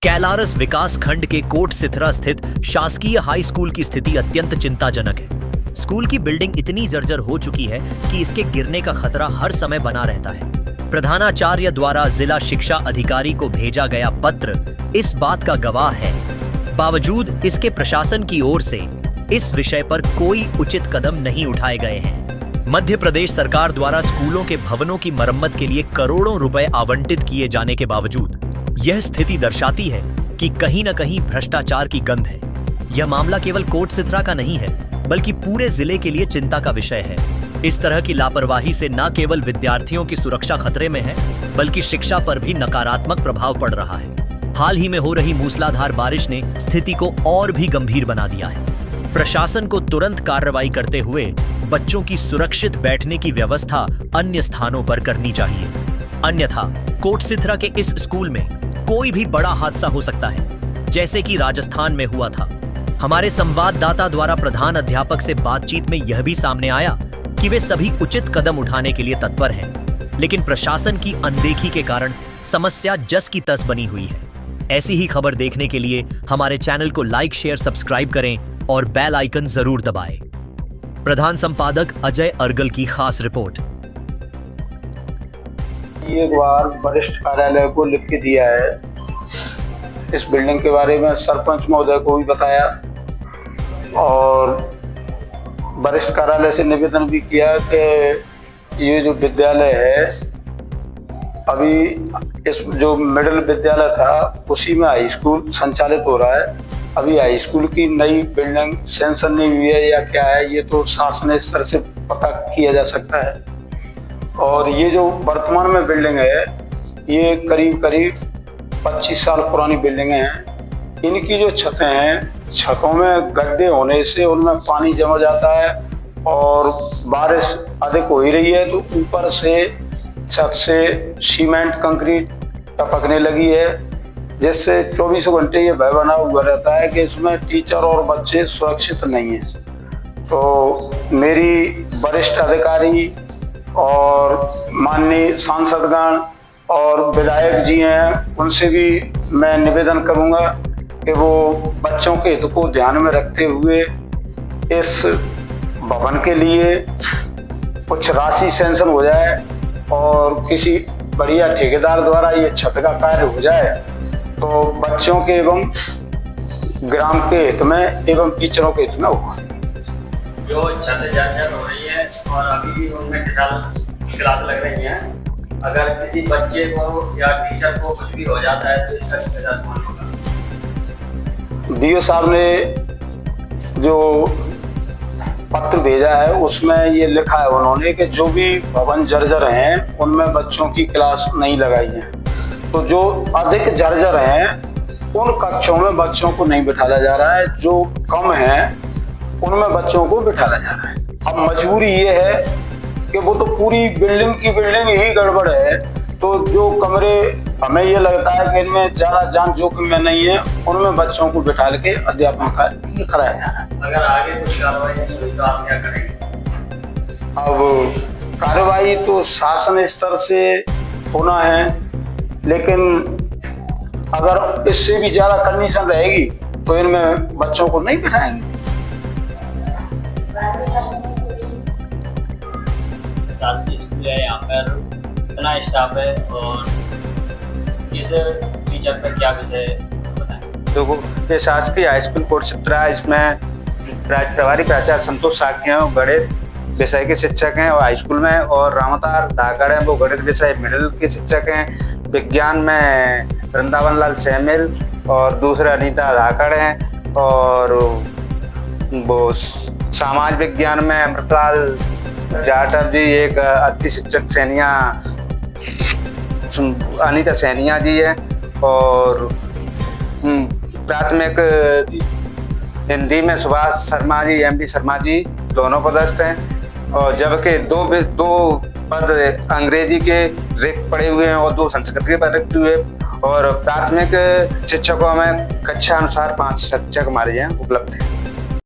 कैलारस विकास खंड के कोट सिथरा स्थित शासकीय हाई स्कूल की स्थिति अत्यंत चिंताजनक है। स्कूल की बिल्डिंग इतनी जर्जर हो चुकी है कि इसके गिरने का खतरा हर समय बना रहता है। प्रधानाचार्य द्वारा जिला शिक्षा अधिकारी को भेजा गया पत्र इस बात का गवाह है। बावजूद इसके प्रशासन की ओर से इस विषय पर कोई उचित कदम नहीं उठाए गए हैं। मध्य प्रदेश सरकार द्वारा स्कूलों के भवनों की मरम्मत के लिए करोड़ों रुपए आवंटित किए जाने के बावजूद यह स्थिति दर्शाती है कि कहीं न कहीं भ्रष्टाचार की गंध है। यह मामला केवल कोट सिथरा का नहीं है, बल्कि पूरे जिले के लिए चिंता का विषय है। इस तरह की लापरवाही से न केवल विद्यार्थियों की सुरक्षा खतरे में है, बल्कि शिक्षा पर भी नकारात्मक प्रभाव पड़ रहा है। हाल ही में हो रही मूसलाधार बारिश ने स्थिति को और भी गंभीर बना दिया है। प्रशासन को तुरंत कार्रवाई करते हुए बच्चों की सुरक्षित बैठने की व्यवस्था अन्य स्थानों पर करनी चाहिए। अन्यथा कोट सिथरा के इस स्कूल में कोई भी बड़ा हादसा हो सकता है, जैसे कि राजस्थान में हुआ था। हमारे संवाददाता द्वारा प्रधान अध्यापक से बातचीत में यह भी सामने आया कि वे सभी उचित कदम उठाने के लिए तत्पर हैं, लेकिन प्रशासन की अनदेखी के कारण समस्या जस की तस बनी हुई है। ऐसी ही खबर देखने के लिए हमारे चैनल को लाइक, शेयर, सब्सक्राइब करें और बेल आइकन जरूर दबाएं। प्रधान संपादक अजय अर्गल की खास रिपोर्ट। एक बार वरिष्ठ कार्यालय को लिख के दिया है, इस बिल्डिंग के बारे में सरपंच महोदय को भी बताया और वरिष्ठ कार्यालय से निवेदन भी किया कि ये जो विद्यालय है, अभी इस जो मिडिल विद्यालय था उसी में हाई स्कूल संचालित हो रहा है। अभी हाई स्कूल की नई बिल्डिंग सेंशन नहीं हुई है या क्या है, ये तो शासन स्तर से पता किया जा सकता है। और ये जो वर्तमान में बिल्डिंग है, ये करीब 25 साल पुरानी बिल्डिंग हैं। इनकी जो छतें हैं, छतों में गड्ढे होने से उनमें पानी जमा जाता है और बारिश अधिक हो ही रही है तो ऊपर से छत से सीमेंट कंक्रीट टपकने लगी है, जिससे 24 घंटे ये भय बना हुआ रहता है कि इसमें टीचर और बच्चे सुरक्षित नहीं हैं। तो मेरी वरिष्ठ अधिकारी और माननीय सांसदगण और विधायक जी हैं, उनसे भी मैं निवेदन करूंगा कि वो बच्चों के हित को ध्यान में रखते हुए इस भवन के लिए कुछ राशि सैंक्शन हो जाए और किसी बढ़िया ठेकेदार द्वारा ये छत का कार्य हो जाए तो बच्चों के एवं ग्राम के हित में एवं टीचरों के हित में होगा। जो छत जर्जर हो रही है और अभी भी उनमें क्लास लग रही है, अगर किसी बच्चे को या टीचर को कुछ भी हो जाता है तो इसका जिम्मेदार कौन होगा? डीओ साहब ने जो पत्र भेजा है उसमें ये लिखा है उन्होंने कि जो भी भवन जर्जर हैं उनमें बच्चों की क्लास नहीं लगाई है। तो जो अधिक जर्जर हैं उन कक्षों में बच्चों को नहीं बिठाया जा रहा है, जो कम हैं उनमें बच्चों को बिठाया जा रहा है। अब मजबूरी ये है कि वो तो पूरी बिल्डिंग की बिल्डिंग ही गड़बड़ है, तो जो कमरे हमें ये लगता है कि इनमें ज़्यादा जान जोखिम में नहीं है, उनमें बच्चों को बिठा के अध्यापन कार्य कराया जा रहा है। अगर आगे कुछ कार्रवाई नहीं हुई तो आप क्या करेंगे? अब कार्रवाई तो शासन स्तर से होना है, लेकिन अगर इससे भी ज़्यादा कंडीशन रहेगी तो इनमें बच्चों को नहीं बिठाएंगे। शासकीय स्कूल है, यहाँ पर इतना स्टाफ है और इस टीचर पर क्या विषय बताएं? देखो, ये शासकीय हाई स्कूल कोट सिथरा है, इसमें प्रभारी प्राचार्य संतोष साखी हैं, वो गणित विषय के शिक्षक हैं और हाई स्कूल में, और रामतार धाकड़ हैं, वो गणित विषय मिडिल के शिक्षक हैं। विज्ञान में वृंदावन लाल सैमिल और दूसरे अनीता धाकड़ हैं, और वो समाज विज्ञान में अमृतलाल जाटव जी, एक अति शिक्षक सैनिया अनीता सैनिया जी है, और प्राथमिक हिंदी में सुभाष शर्मा जी, एमडी शर्मा जी दोनों पदस्थ हैं, और जबकि दो पद अंग्रेजी के रिक्त पड़े हुए हैं और 2 संस्कृत के पद रिक्त हुए, और प्राथमिक शिक्षकों में कक्षा अनुसार 5 शिक्षक हमारे यहाँ उपलब्ध हैं।